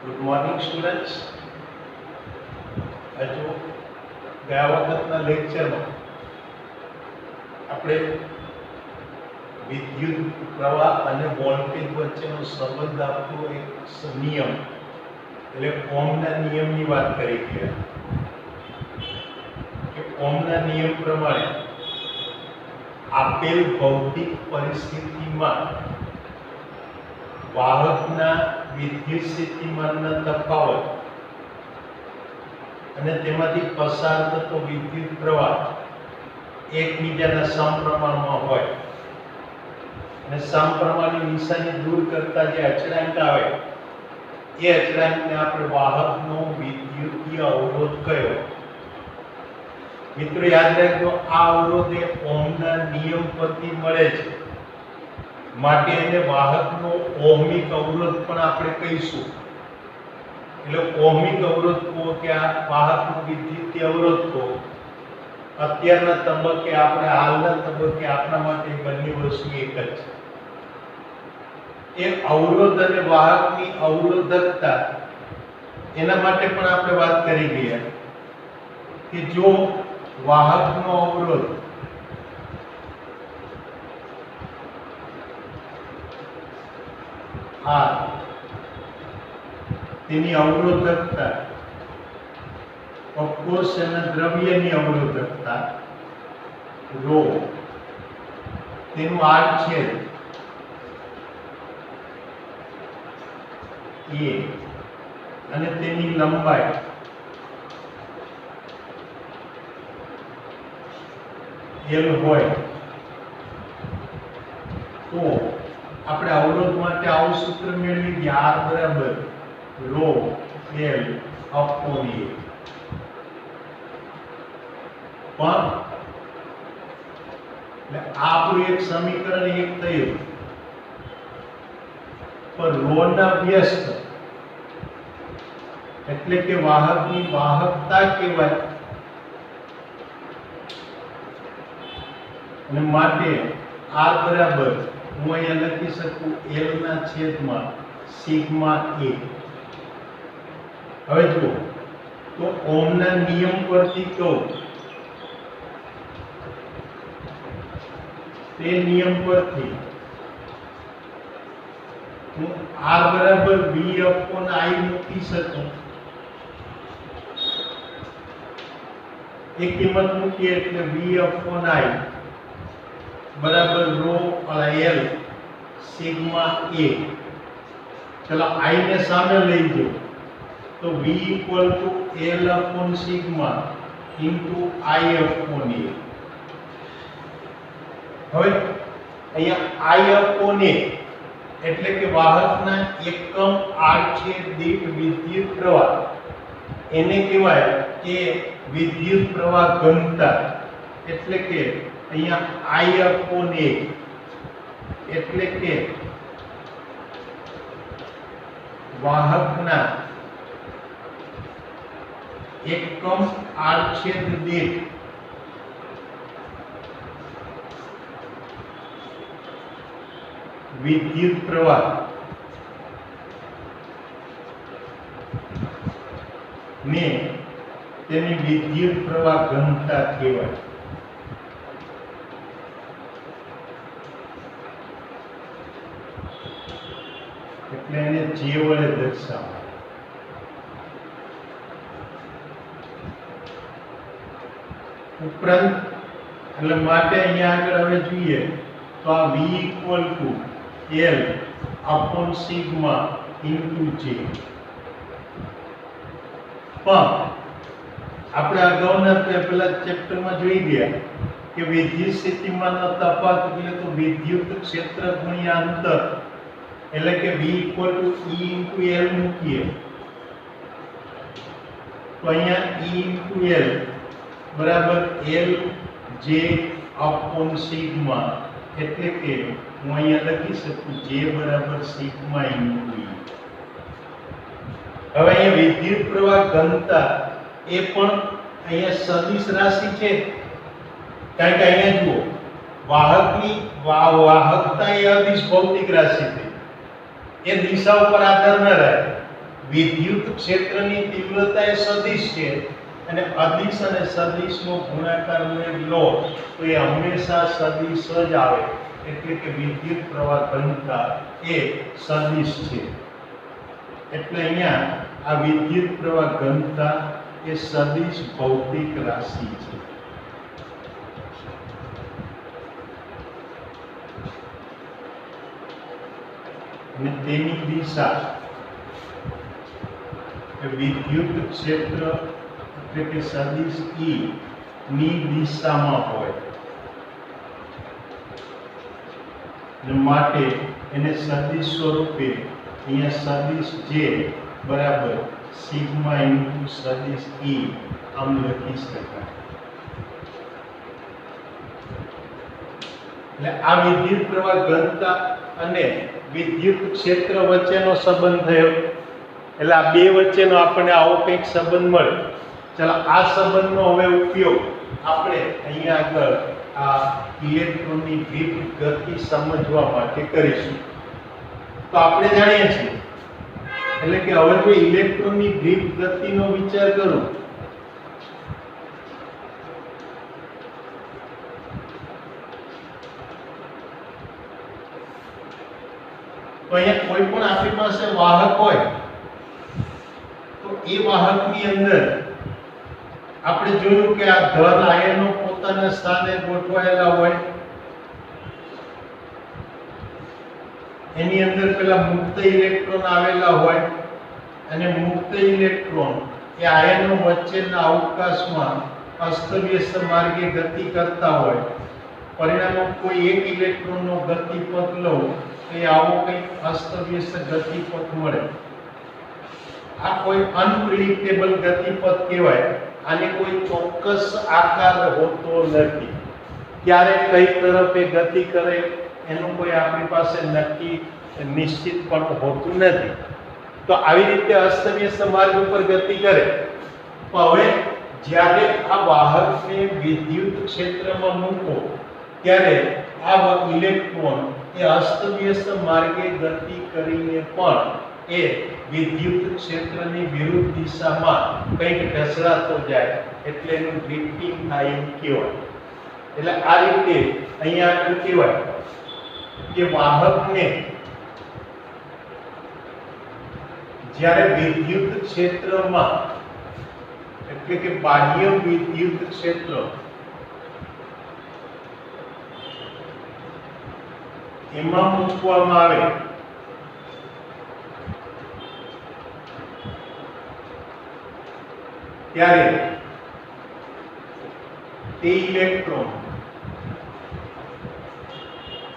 Good morning students. હજુ ગયા વખતના લેક્ચરમાં આપણે વિદ્યુત પ્રવાહ અને વોલ્ટેજ વચ્ચેનો સંબંધ આપતો એક નિયમ એટલે ઓહમના નિયમની વાત કરી ગયા કે ઓહમના નિયમ પ્રમાણે આપેલ ભૌતિક પરિસ્થિતિમાં વાહકના વિદ્યુત સ્થિતિમાનના તફાવત અને તેમાંથી પસાર થતો વિદ્યુત પ્રવાહ એકબીજાના સમપ્રમાણમાં હોય અને સમપ્રમાણની નિશાની દૂર કરતા જે અચળાંક આવે એ અચળાંકને આપણે વાહકનો વિદ્યુતીય અવરોધ કયો. મિત્રો યાદ રાખજો, આ અવરોધ એ ઓહમના નિયમ પરથી મળે છે, માટે એને વાહકનો ઓહમિક અવરોધ પણ આપણે કહીશું. એટલે ઓહમિક અવરોધ કહો કે આ વાહકનો વિદ્યુતીય અવરોધ કહો. અત્યારના તબક્કે આપણે હાલના તબક્કે આપણા માટે બંને વસ્તુ એક જ છે. એ અવરોધ અને વાહકની અવરોધકતા એના માટે પણ આપણે વાત કરી ગયા કે જો વાહકનો અવરોધ R તેની અવરોધકતા ઓફકોર્સ એના દ્રવ્યની અવરોધકતા ρ તેનું R છે A અને તેની લંબાઈ L હોય તો આપણે અવરોધ માટે આવું સૂત્ર મેળવી ગયા, R બરાબર ρ L અપોન A. પણ આપણું એક સમીકરણ એક થયું, પણ ρ ના વ્યસ્ત એટલે કે વાહકની વાહકતા કહેવાય અને માટે R બરાબર હું અહીંયા લખી શકું L ના છેદમાં સિગ્મા A. હવે જુઓ તો ઓહમના નિયમ પરથી કહું, તે નિયમ પરથી હું R બરાબર V અપોન I મૂકી શકું. એક કિંમત મૂકીએ એટલે V અપોન I બરાબર ρ L સિગ્મા A. ચલો I ને સામે લઈ જાઓ તો V equal to L upon sigma into I upon A. હવે અહીંયા I અપોન A એટલે કે વાહકના એકમ આડછેદ દીઠ વિદ્યુત પ્રવાહ, એને કહેવાય કે વિદ્યુત પ્રવાહ ઘનતા. એટલે કે અહીંયા I અપોન A એટલે કે વાહકના એકમ આડછેદ દીઠ વિદ્યુત પ્રવાહ ને તેની વિદ્યુત પ્રવાહ ઘનતા કહેવાય. એટલે એને J વડે દર્શાવાય. ઉપરાંત એટલે માટે અહીંયા આગળ હવે જોઈએ તો આ V equal to L upon sigma into J. પણ આપણે અગાઉના પેલા ચેપ્ટરમાં જોઈ ગયા કે વિદ્યુત સ્થિતિમાનનો તફાવત એટલે તો વિદ્યુત ક્ષેત્ર ગુણ્યા અંતર, એટલે કે V equal to E into L મૂકીએ તો અહીંયા E ઇન્ટુ L બરાબર L J અપોન સિગ્મા. એટલે કે હું અહીંયા લખી શકું J બરાબર સિગ્મા ઇન્ટુ E. હવે અહીંયા વિદ્યુત પ્રવાહ ઘનતા એ પણ અહીંયા સદિશ રાશિ છે, કારણ કે અહીંયા જુઓ વાહકની વાહકતા એ અદિશ ભૌતિક રાશિ છે. એ દિશા ઉપર આધાર ન રાખે. વિદ્યુત ક્ષેત્રની તીવ્રતા એ સદિશ છે અને અદિશ અને સદિશનો ગુણાકાર લો તો એ હંમેશા સદિશ જ આવે, એટલે કે વિદ્યુત પ્રવાહ ઘનતા એ સદિશ છે. એટલે અહીંયા આ વિદ્યુત પ્રવાહ ઘનતા એ સદિશ ભૌતિક રાશિ છે. અને તેની દિશા વિદ્યુત ક્ષેત્ર એટલે કે સદિશ E ની દિશામાં હોય, માટે એને સદિશ સ્વરૂપે અહીંયા સદિશ J બરાબર સિગ્મા ઇન્ટુ સદિશ E આમ લખી શકાય. એટલે આ વિદ્યુત પ્રવાહ ઘનતા અને વિદ્યુત ક્ષેત્ર વચ્ચેનો સંબંધ થયો. એટલે આ બે વચ્ચેનો આપણને આવો કંઈક સંબંધ મળે. ચાલો આ સંબંધનો હવે ઉપયોગ આપણે અહીંયા આગળ આ ઇલેક્ટ્રોનની વિરુદ્ધ ગતિ સમજવા માટે કરીશું. તો આપણે જાણીએ છીએ એટલે કે હવે જો ઇલેક્ટ્રોનની વિરુદ્ધ ગતિનો વિચાર કરું તો અહીંયા કોઈ પણ આપણી પાસે વાહક હોય તો એ વાહકની અંદર આપણે જોયું કે આ ધન આયનો પોતાના સ્થાને ગોઠવાયેલા હોય, એની અંદર પેલા મુક્ત ઇલેક્ટ્રોન આવેલા હોય અને મુક્ત ઇલેક્ટ્રોન એ આયનો વચ્ચેના અવકાશમાં અસ્તવ્યસ્ત માર્ગે ગતિ કરતા હોય. પરિણામે કોઈ એક ઇલેક્ટ્રોનનો ગતિપથ લો તો આવો કંઈક અસ્તવ્યસ્ત ગતિપથ મળે. આ કોઈ અનપ્રિડિક્ટેબલ ગતિપથ કહેવાય. આને કોઈ ચોક્કસ આકાર હોતો નથી. ક્યારે કઈ તરફ એ ગતિ કરે એનું કોઈ આપણી પાસે નક્કી નિશ્ચિતપણું હોતું નથી. તો આવી રીતે અસ્તવ્યસ્ત માર્ગ ઉપર ગતિ કરે. હવે જ્યારે આ વાહકને વિદ્યુત ક્ષેત્રમાં મૂકો ત્યારે આ ઇલેક્ટ્રોન એ અસ્તવ્યસ્ત માર્ગે ગતિ કરીને પણ એ વિદ્યુત ક્ષેત્રની વિરુદ્ધ દિશામાં કંઈક ઢસડાતો જાય, એટલે એનું ડ્રિફ્ટિંગ થાય એમ કહેવાય. એટલે આ રીતે અહીંયા શું કહેવાય કે વાહકને જ્યારે વિદ્યુત ક્ષેત્રમાં એટલે કે બાહ્ય વિદ્યુત ક્ષેત્ર એમાં મૂકવામાં આવે ત્યારે તે ઇલેક્ટ્રોન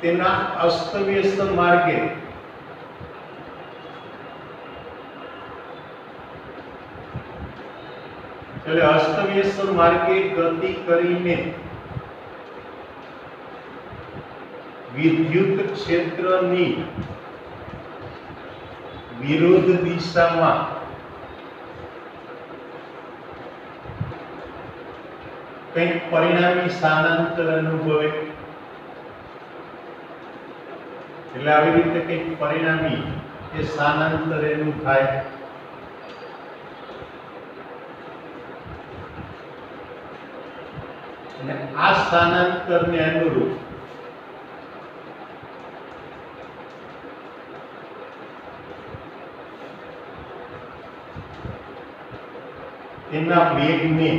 તેના અસ્તવ્યસ્ત માર્ગે એટલે અસ્તવ્યસ્ત માર્ગે ગતિ કરીને વિદ્યુત ક્ષેત્રની વિરુદ્ધ દિશામાં કંઈક પરિણામી સ્થાનાંતર અનુભવે. એટલે આવી રીતે કંઈક પરિણામી એ સ્થાનાંતર એનું થાય. અને આ સ્થાનાંતરને અનુરૂપ તેના વેગને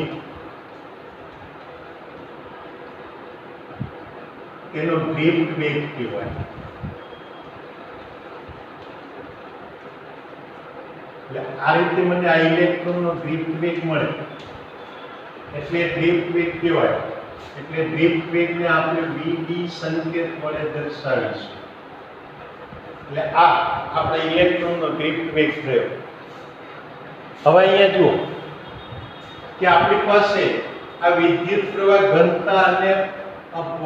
તેનો ડ્રિફ્ટ વેગ કહેવાય. એટલે આ રીતે મને આ ઇલેક્ટ્રોનનો ડ્રિફ્ટ વેગ મળે એટલે ડ્રિફ્ટ વેગ કહેવાય. એટલે ડ્રિફ્ટ વેગને આપણે vd સંકેત વડે દર્શાવીશું. એટલે આ આપણે ઇલેક્ટ્રોનનો ડ્રિફ્ટ વેગ થયો. હવે અહીંયા જુઓ કે આપણી પાસે આ વિદ્યુત પ્રવાહ ઘનતા અને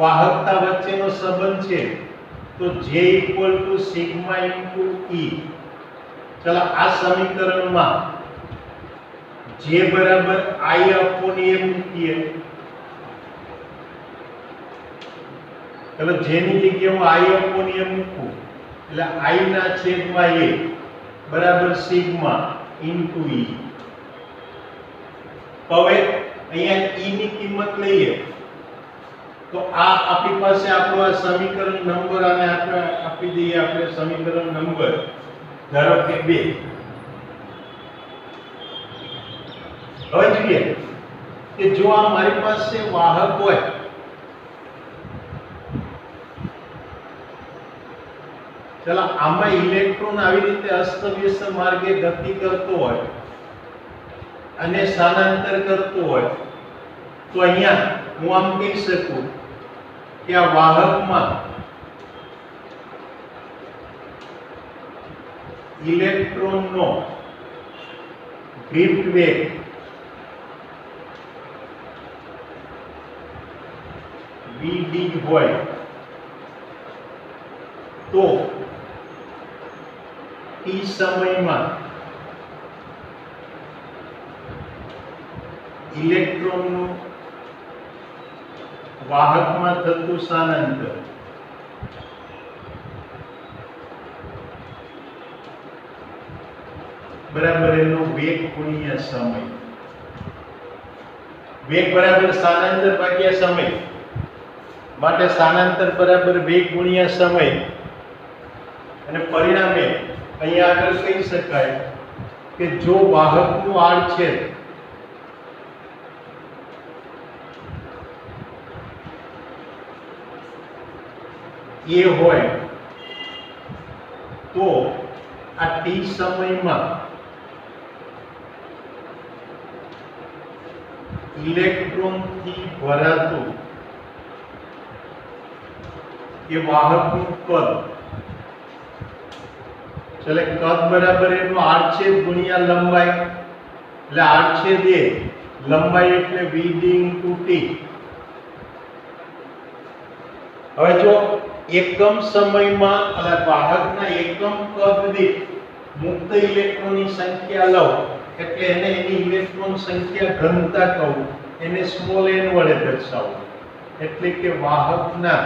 વાહકતા વચ્ચેનો સંબંધ છે. તો J = સિગ્મા * E. ચલો આ સમીકરણમાં J બરાબર I/A મૂકીએ. ચલો J ની જગ્યાએ હું I/A મૂકું એટલે I/A બરાબર સિગ્મા ઇન્ટુ ઈ. હવે અહીંયા ઈ ની કિંમત લઈએ તો આ આપણી પાસે આપણો આ સમીકરણ નંબર અને આપણે આપી દઈએ આપણે સમીકરણ નંબર ધારો કે 2. હવે જોઈએ કે જો આ મારી પાસે વાહક હોય ચલો આમાં ઇલેક્ટ્રોન આવી રીતે અસ્તવ્યસ્ત માર્ગે ગતિ કરતો હોય અને સ્થાનાંતર કરતો હોય તો અહીંયા હું આમ કહી શકું કે આ વાહકમાં ઇલેક્ટ્રોનનો ડ્રિફ્ટ વેગ vd હોય તો t સમયમાં ઇલેક્ટ્રોનનું વાહકમાં થતું સ્થાનાંતર બરાબર એનો વેગ ગુણ્યા સમય. વેગ બરાબર સ્થાનાંતર ભાગ્યા સમય માટે સ્થાનાંતર બરાબર વેગ ગુણ્યા સમય અને પરિણામે અહીંયા આગળ કહી શકાય કે જો વાહકનું આડછેદ એ હોય તો આ t સમયમાં ઇલેક્ટ્રોનથી ભરાતું એ વાહકનું કદ એટલે કદ બરાબર એનો આડછેદ ગુણ્યા લંબાઈ એટલે આડછેદ એ લંબાઈ એટલે vd * t. હવે જો એકમ સમયમાં વાહકના એકમ કદ દીઠ મુક્ત ઇલેક્ટ્રોનની સંખ્યા લઉં એટલે એને એની ઇલેક્ટ્રોન સંખ્યા ઘનતા કહું, એને સ્મોલ n વડે દર્શાવું. એટલે કે વાહકના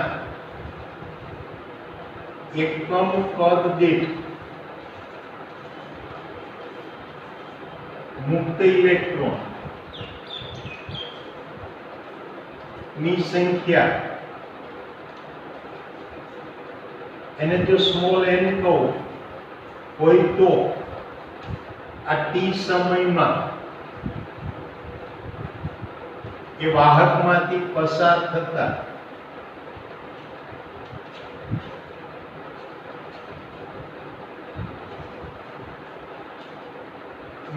એકમ કદ દીઠ મુક્ત ઇલેક્ટ્રોન ની સંખ્યા એને જો સ્મોલ n કહું હોય તો આ t સમયમાં એ વાહકમાંથી પસાર થતા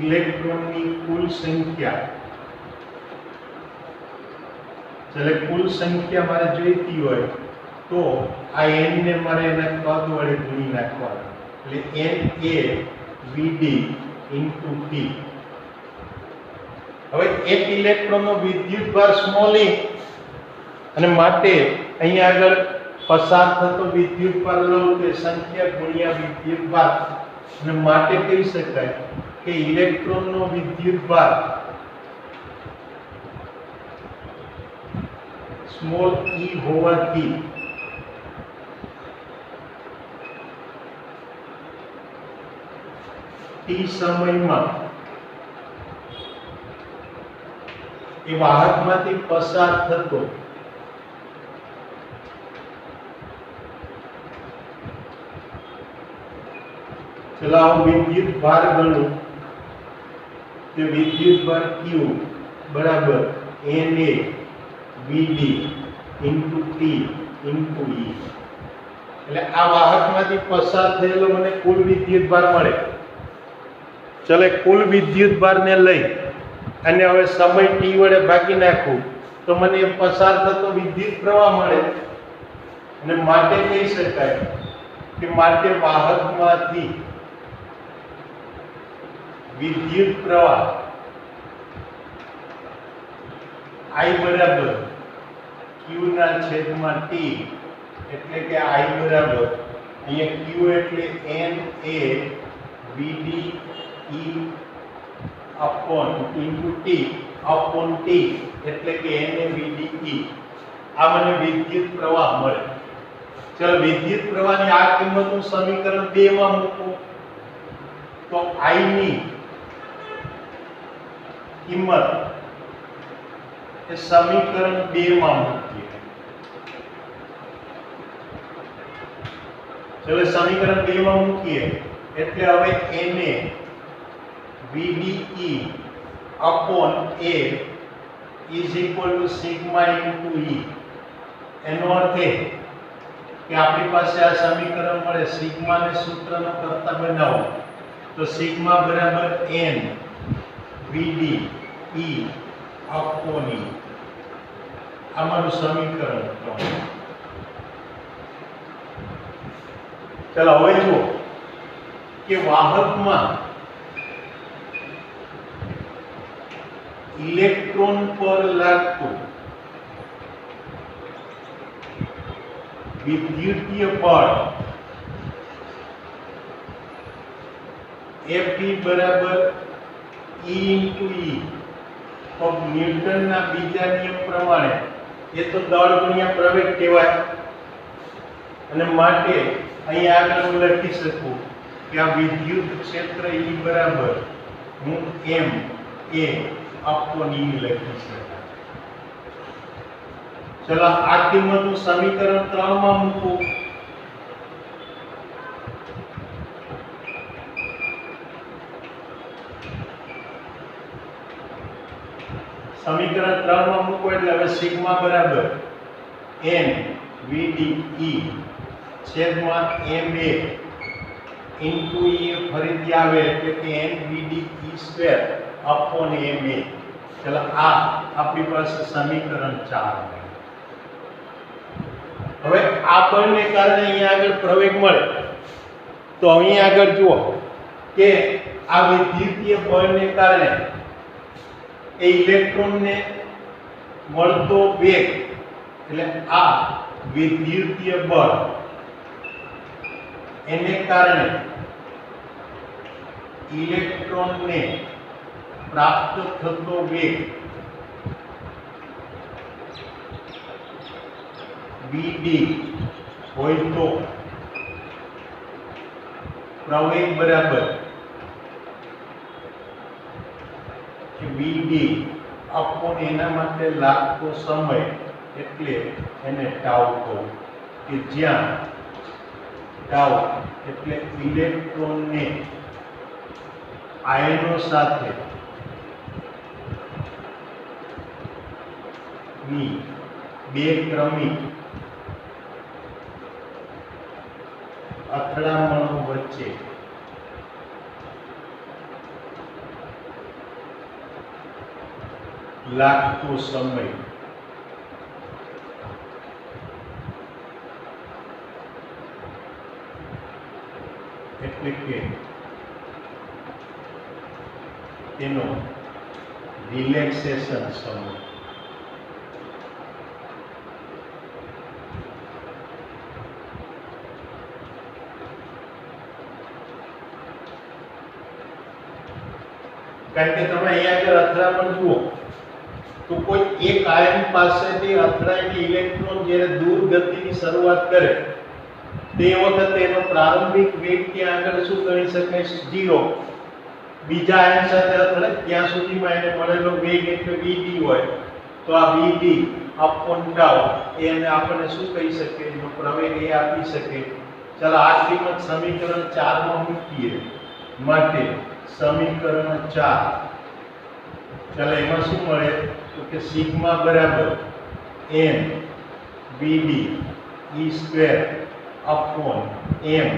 ઇલેક્ટ્રોનની કુલ સંખ્યા એટલે કુલ સંખ્યા મારે જોઈતી હોય તો આ n ને મારે એના કદ વડે ગુણી નાખવાનું એટલે n એ vd * t. હવે એક ઇલેક્ટ્રોનનો વિદ્યુતભાર સ્મોલ e અને માટે અહીંયા આગળ પસાર થતો વિદ્યુતભાર લઉં તો સંખ્યા ગુણ્યા વિદ્યુતભાર અને માટે કહી શકાય કે ઇલેક્ટ્રોનનો વિદ્યુતભાર સ્મોલ e હોવાથી t સમયમાં એ વાહકમાંથી પસાર થતો ચલો હું વિદ્યુતભાર ગણું તો વિદ્યુતભાર q બરાબર na vd * t * e. એટલે આ વાહકમાંથી પસાર થયેલો મને કુલ વિદ્યુતભાર મળે. ચલે કુલ વિદ્યુતભારને લઈ અને હવે સમય t વડે ભાગી નાખું તો મને પસાર થતો વિદ્યુત પ્રવાહ મળે અને માટે કહી શકાય કે માટે વાહકમાંથી વિદ્યુત પ્રવાહ I બરાબર q ના છેદમાં t એટલે કે I બરાબર અહીંયા q એટલે n a vd e upon into t upon t એટલે કે n a vd e. આ મને વિદ્યુત પ્રવાહ મળે. ચલો વિદ્યુત પ્રવાહની આ કિંમત હું સમીકરણ 2 માં મૂકું તો I ની કિંમત એ સમીકરણ 2 માં મૂકીએ. ચલો સમીકરણ 2 માં મૂકીએ એટલે હવે Na VDE upon A is equal to sigma into E. એનો અર્થ એ કે આપણી પાસે આ સમીકરણ મળે, સિગ્મા ને સૂત્રનો કરતા બનાવો તો સિગ્મા બરાબર n VDE upon E. આમાંનું સમીકરણ 3. ચલો હવે જુઓ કે વાહકમાં ઇલેક્ટ્રોન પર લાગતું વિદ્યુતીય બળ F બરાબર E into E. તો ન્યૂટનના બીજા નિયમ પ્રમાણે એ તો દળ ગુણ્યા પ્રવેગ કહેવાય અને માટે અહીં આગળ હું લખી શકું કે આ વિદ્યુત ક્ષેત્ર E બરાબર હું m a upon E લખી શકું. ચલો આ કિંમત હું સમીકરણ 3 માં મૂકું. સમીકરણ 3 માં મૂકો એટલે હવે સિગ્મા બરાબર n VDE છેદમાં ma ઇન્ટુ E ફરીથી આવે એટલે કે n VDE square upon ma. ચલો આ આપણી પાસે સમીકરણ 4. હવે આ બળને કારણે અહીંયા આગળ પ્રવેગ મળે તો અહીં આગળ જુઓ કે આ વિદ્યુતીય બળને કારણે એ ઇલેક્ટ્રોનને મળતો વેગ એટલે આ વિદ્યુતીય બળ એને કારણે ઇલેક્ટ્રોનને પ્રાપ્ત થતો વેગ Vd હોય તો પ્રવેગ બરાબર Vd અપોન એના માટે લાગતો સમય એટલે એને ટાઉ કહું કે જ્યાં ટાઉ એટલે ઇલેક્ટ્રોનને આયનો સાથે ની બે ક્રમિક અથડામણો વચ્ચે લાગતો સમય એટલે કે તેનો રિલેક્સેશન સમય. કારણ કે તમે અહીંયા આગળ અથડામણ જુઓ તો કોઈ એક આયન પાસેથી અથડાયેલી ઇલેક્ટ્રોન જ્યારે દૂર ગતિની શરૂઆત કરે તે વખતે એનો પ્રારંભિક વેગ ત્યાં આગળ શું ગણી શકાય? 0. બીજા આયન સાથે અથડે ત્યાં સુધીમાં એને મળેલો વેગ એટલે Vd હોય તો આ Vd અપોન ટાઉ એને આપણે શું કહી શકીએ? એનો પ્રવેગ એ આપી શકે. ચાલો આ કિંમત સમીકરણ 4 માં મૂકીએ. માટે સમીકરણ 4 ચાલો એમાં શું મળે તો કે સિગ્મા બરાબર n Vd E square upon m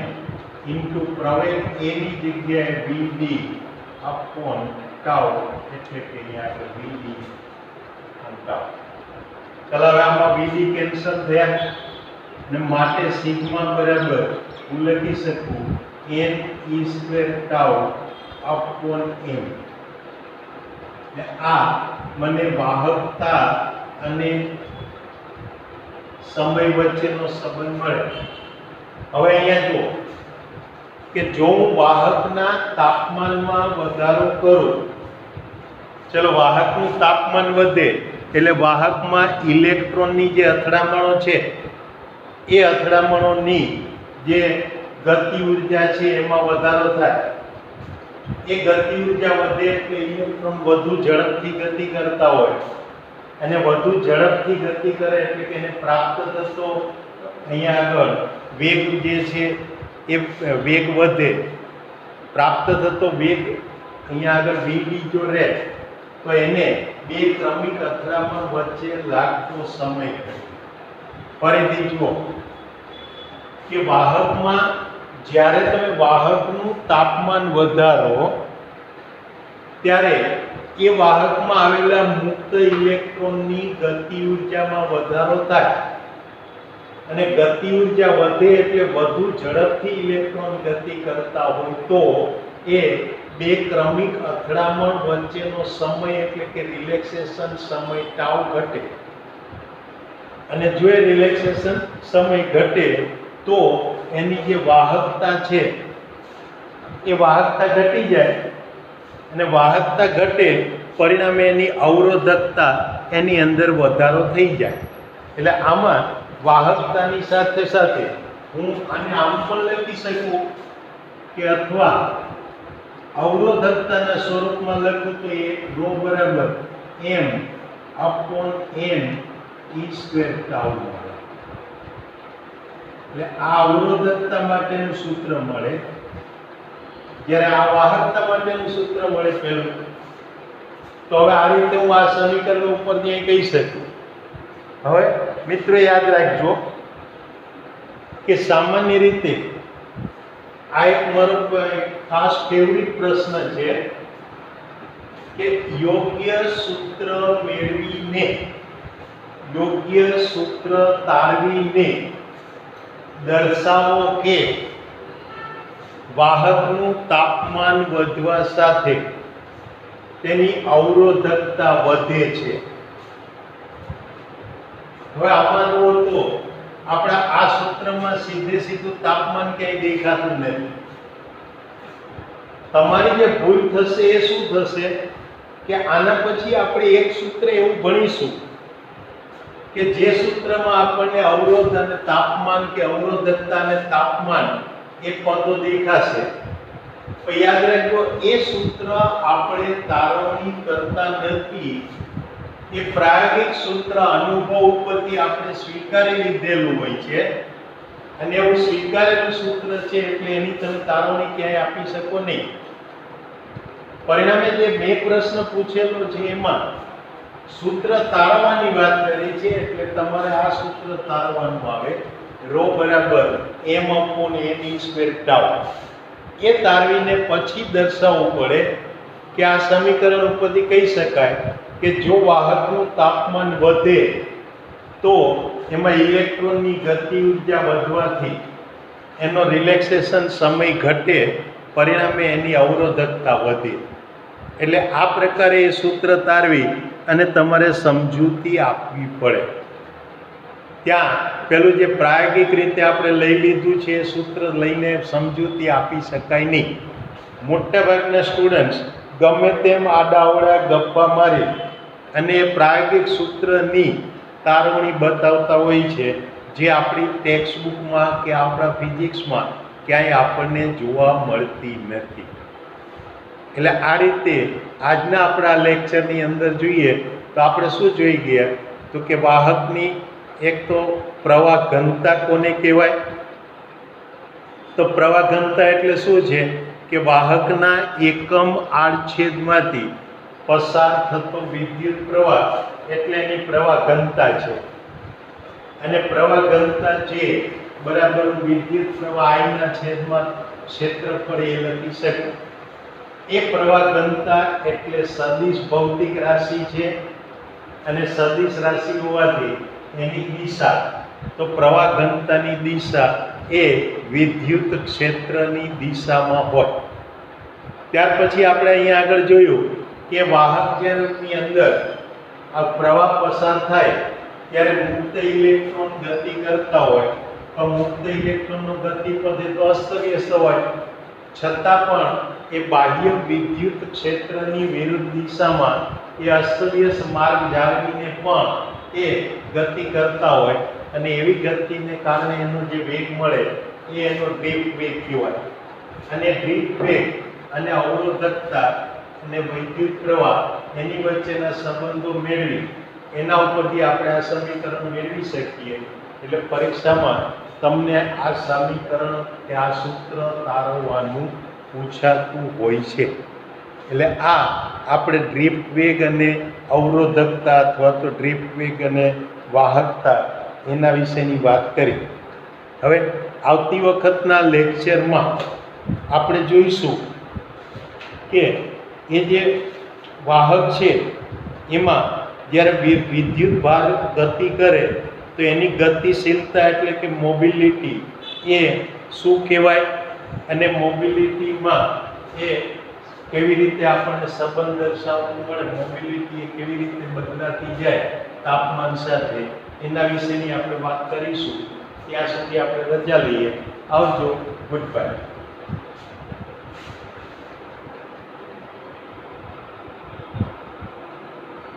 into પ્રવેગ a ની જગ્યાએ Vd અપોન ટાઉ એટલે કે અહીંયા આગળ Vd અપોન ટાઉ. ચાલો હવે આમાં Vd કેન્સલ થયા ને માટે સિગ્મા બરાબર હું લખી શકું n E square tau upon m. આ મને વાહકતા અને સમય વચ્ચેનો સંબંધ મળે. હવે અહીંયા જુઓ કે જો હું વાહકના તાપમાનમાં વધારો કરું, ચલો વાહકનું તાપમાન વધે એટલે વાહકમાં ઇલેક્ટ્રોનની જે અથડામણો છે એ અથડામણોની જે ગતિ ઉર્જા છે એમાં વધારો થાય. એ ગતિ ઉર્જા વધે એટલે ઇલેક્ટ્રોન વધુ ઝડપથી ગતિ કરતા હોય, અને વધુ ઝડપથી ગતિ કરે એટલે કે એને પ્રાપ્ત થતો અહીંયા આગળ વેગ જે છે એ વેગ વધે, પ્રાપ્ત થતો વેગ અહીંયા આગળ v જો રહે તો એને બે ક્રમિક અથડામણ વચ્ચે લાગતો સમય કહે. ફરીથી જુઓ કે વાહકમાં જ્યારે તમે વાહકનું તાપમાન વધારો ત્યારે એ વાહકમાં આવેલા મુક્ત ઇલેક્ટ્રોનની ગતિ ઉર્જામાં વધારો થાય, અને ગતિ ઉર્જા વધે એટલે વધુ ઝડપથી ઇલેક્ટ્રોન ગતિ કરતા હોય તો એ બે ક્રમિક અથડામણ વચ્ચેનો સમય એટલે કે રિલેક્સેશન સમય ટાઉ ઘટે, અને જો એ રિલેક્સેશન સમય ઘટે તો એની જે વાહકતા છે એ વાહકતા ઘટી જાય, અને વાહકતા ઘટે પરિણામે એની અવરોધકતા એની અંદર વધારો થઈ જાય. એટલે આમાં વાહકતાની સાથે સાથે હું આને આમ પણ લખી શકું કે અથવા અવરોધકતાના સ્વરૂપમાં લખું તો એ ρ બરાબર m upon n e square tau મળે. એટલે આ અવરોધકતા માટેનું સૂત્ર મળે, જ્યારે આ વાહકતા માટેનું સૂત્ર મળે પહેલું. તો હવે આ રીતે હું આ સમીકરણ ઉપર ત્યાં કહી શકું. હવે મિત્રો યાદ રાખજો કે સામાન્ય રીતે આ એક મારો ખાસ ફેવરિટ પ્રશ્ન છે કે યોગ્ય સૂત્ર મેળવીને, યોગ્ય સૂત્ર તારવીને દર્શાવો કે વાહકનું તાપમાન વધવા સાથે તેની અવરોધકતા વધે છે. હવે આમાં જુઓ તો આપણા આ સૂત્રમાં સીધે સીધું તાપમાન ક્યાંય દેખાતું નથી. તમારી જે ભૂલ થશે એ શું થશે કે આના પછી આપણે એક સૂત્ર એવું ભણીશું કે જે સૂત્રમાં આપણને અવરોધ અને તાપમાન કે અવરોધકતા અને તાપમાન એ પદો દેખાશે. તો યાદ રાખજો એ સૂત્ર આપણે તારવણી કરતા નથી, એ પ્રાયોગિક સૂત્ર અનુભવ ઉપરથી આપણે સ્વીકારી લીધેલું હોય છે, અને એવું સ્વીકારેલું સૂત્ર છે એટલે એની તમે તારવણી ક્યાંય આપી શકો નહીં. પરિણામે જે મેં પ્રશ્ન પૂછેલો છે એમાં સૂત્ર તારવાની વાત કરી છે, એટલે તમારે આ સૂત્ર તારવાનું આવે ρ બરાબર m upon n e square tau. એ તારવીને પછી દર્શાવવું પડે કે આ સમીકરણ ઉપરથી કહી શકાય કે જો વાહકનું તાપમાન વધે તો એમાં ઇલેક્ટ્રોનની ગતિ ઉર્જા વધવાથી એનો રિલેક્સેશન સમય ઘટે, પરિણામે એની અવરોધકતા વધે. એટલે આ પ્રકારે એ સૂત્ર તારવી અને તમારે સમજૂતી આપવી પડે. ત્યાં પેલું જે પ્રાયોગિક રીતે આપણે લઈ લીધું છે એ સૂત્ર લઈને સમજૂતી આપી શકાય નહીં. મોટાભાગના સ્ટુડન્ટ્સ ગમે તેમ આડાઅવળા ગપ્પા મારી અને એ પ્રાયોગિક સૂત્રની તારવણી બતાવતા હોય છે, જે આપણી ટેક્સ્ટ બુકમાં કે આપણા ફિઝિક્સમાં ક્યાંય આપણને જોવા મળતી નથી. એટલે આ રીતે આજના આપણા લેક્ચરની અંદર જોઈએ તો આપણે શું જોઈ ગયા તો કે વાહકની એક તો પ્રવાહ ઘનતા કોને કહેવાય? તો પ્રવાહ ઘનતા એટલે શું છે કે વાહકના એકમ આડછેદમાંથી પસાર થતો વિદ્યુત પ્રવાહ એટલે એની પ્રવાહ ઘનતા છે. અને પ્રવાહ ઘનતા જે બરાબર વિદ્યુત પ્રવાહ I ના છેદમાં ક્ષેત્રફળ એ લખી શકું. એ પ્રવાહ ઘનતા એટલે સદિશ ભૌતિક રાશિ છે, અને સદિશ રાશિ હોવાથી એની દિશા, તો પ્રવાહ ઘનતાની દિશા એ વિદ્યુત ક્ષેત્રની દિશામાં હોય. ત્યાર પછી આપણે અહીંયા આગળ જોયું કે વાહક જેની અંદર આ પ્રવાહ પસાર થાય ત્યારે મુક્ત ઇલેક્ટ્રોન ગતિ કરતા હોય, તો મુક્ત ઇલેક્ટ્રોનનો ગતિપથ એ તો અસ્તવ્યસ્ત હોય, છતાં પણ એ બાહ્ય વિદ્યુત ક્ષેત્રની વિરુદ્ધ દિશામાં એ અસ્તવ્યસ્ત માર્ગ જાળવીને પણ એ ગતિ કરતા હોય, અને એવી ગતિને કારણે એનો જે વેગ મળે એ એનો ડ્રિફ્ટ વેગ કહેવાય. અને ડ્રિફ્ટ વેગ અને અવરોધકતા અને વિદ્યુત પ્રવાહ એની વચ્ચેના સંબંધો મેળવી એના ઉપરથી આપણે આ સમીકરણ મેળવી શકીએ. એટલે પરીક્ષામાં તમને આ સમીકરણ કે આ સૂત્ર તારવવાનું પૂછાતું હોય છે. એટલે આ આપણે ડ્રિફ્ટ વેગ અને અવરોધકતા અથવા તો ડ્રિફ્ટ વેગ અને વાહકતા એના વિશેની વાત કરી. હવે આવતી વખતના લેક્ચરમાં આપણે જોઈશું કે એ જે વાહક છે એમાં જ્યારે વિદ્યુત ભાર ગતિ કરે તો એની ગતિશીલતા એટલે કે મોબિલિટી એ શું કહેવાય, અને મોબિલિટીમાં એ કેવી રીતે આપણને સંબંધ દર્શાવવું પડે, મોબિલિટી એ કેવી રીતે બદલાતી જાય તાપમાન સાથે, એના વિશેની આપણે વાત કરીશું. ત્યાં સુધી આપણે રજા લઈએ. આવજો. Good bye.